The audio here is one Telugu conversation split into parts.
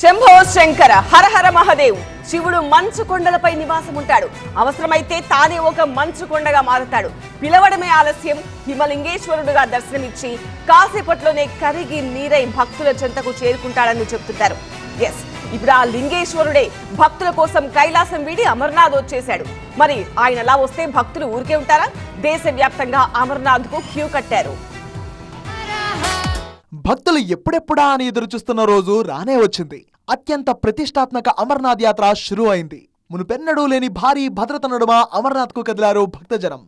శంభో శంకర హర హర మహాదేవ్. శివుడు మంచు కొండలపై నివాసం ఉంటాడు. అవసరమైతే తానే ఒక మంచు కొండగా మారుతాడు. పిలవడమే ఆలస్యం హిమలింగేశ్వరుడుగా దర్శనమిచ్చి కాసేపట్లోనే కరిగి నీరై భక్తుల చెంతకు చేరుకుంటాడని చెప్తుంటారు. ఎస్, ఇప్పుడు ఆ లింగేశ్వరుడే భక్తుల కోసం కైలాసం వీడి అమర్నాథ్ వచ్చేశాడు. మరి ఆయన అలా వస్తే భక్తులు ఊరికే ఉంటారా? దేశవ్యాప్తంగా అమర్నాథ్ కు క్యూ కట్టారు. భక్తులు ఎప్పుడెప్పుడా అని ఎదురు చూస్తున్న రోజు రానే వచ్చింది. అత్యంత ప్రతిష్టాత్మక అమర్నాథ్ యాత్ర షురూ అయింది. మునుపెన్నడూ లేని భారీ భద్రత నడుమ అమర్నాథ్ కు కదిలారు భక్తజనం.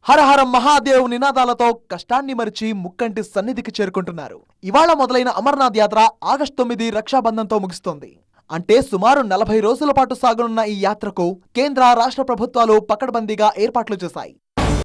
హరహర మహాదేవ్ నినాదాలతో కష్టాన్ని మరిచి ముక్కంటి సన్నిధికి చేరుకుంటున్నారు. ఇవాళ మొదలైన అమర్నాథ్ యాత్ర ఆగస్టు 9 రక్షాబంధంతో ముగుస్తోంది. అంటే సుమారు 40 రోజుల పాటు సాగనున్న ఈ యాత్రకు కేంద్ర రాష్ట్ర ప్రభుత్వాలు పకడ్బందీగా ఏర్పాట్లు చేశాయి.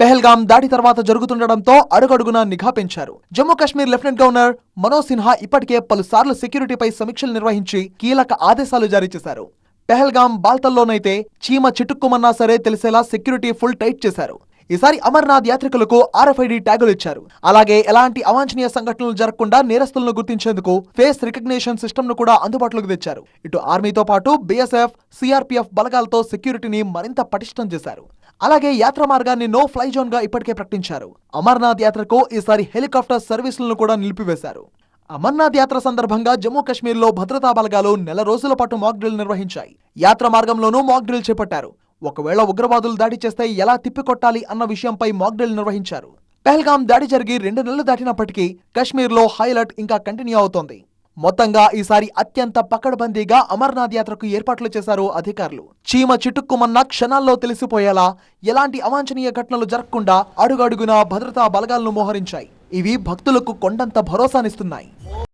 పెహల్గాం దాడి తర్వాత జరుగుతుండటంతో అడుగడుగునా నిఘా పెంచారు. జమ్మూ కాశ్మీర్ లెఫ్టినెంట్ గవర్నర్ మనోజ్ సిన్హా ఇప్పటికే పలుసార్లు సెక్యూరిటీపై సమీక్షలు నిర్వహించి కీలక ఆదేశాలు జారీ చేశారు. పెహల్గాం బాల్తల్లోనైతే చీమ చిటుక్కుమన్నా సరే తెలిసేలా సెక్యూరిటీ ఫుల్ టైట్ చేశారు. ఈసారి అమర్నాథ్ యాత్రికులకు RFID ట్యాగులు ఇచ్చారు. అలాగే ఎలాంటి అవాంఛనీయ సంఘటనలు జరగకుండా నేరస్తులను గుర్తించేందుకు ఫేస్ రికగ్నిషన్ సిస్టమ్ ను కూడా అందుబాటులోకి తెచ్చారు. ఇటు ఆర్మీతో పాటు BSF, CRPF బలగాలతో సెక్యూరిటీని మరింత పటిష్టం చేశారు. అలాగే యాత్ర మార్గాన్ని నో ఫ్లై జోన్ గా ఇప్పటికే ప్రకటించారు. అమర్నాథ్ యాత్రకు ఈసారి హెలికాప్టర్ సర్వీసులను కూడా నిలిపివేశారు. అమర్నాథ్ యాత్ర సందర్భంగా జమ్మూ కాశ్మీర్ లో భద్రతా బలగాలు నెల రోజుల పాటు మాక్ డ్రిల్ నిర్వహించాయి. యాత్ర మార్గంలోనూ మాక్ డ్రిల్ చేపట్టారు. ఒకవేళ ఉగ్రవాదులు దాడి చేస్తే ఎలా తిప్పికొట్టాలి అన్న విషయంపై మాక్ డ్రిల్ నిర్వహించారు. పెహల్గాం దాడి జరిగి 2 నెలలు దాటినప్పటికీ కశ్మీర్లో హైలైట్ ఇంకా కంటిన్యూ అవుతోంది. మొత్తంగా ఈసారి అత్యంత పకడ్బందీగా అమర్నాథ్ యాత్రకు ఏర్పాట్లు చేశారు అధికారులు. చీమ చిటుక్కుమన్న క్షణాల్లో తెలిసిపోయేలా ఎలాంటి అవాంఛనీయ ఘటనలు జరగకుండా అడుగడుగునా భద్రతా బలగాలను మోహరించాయి. ఇవి భక్తులకు కొండంత భరోసానిస్తున్నాయి.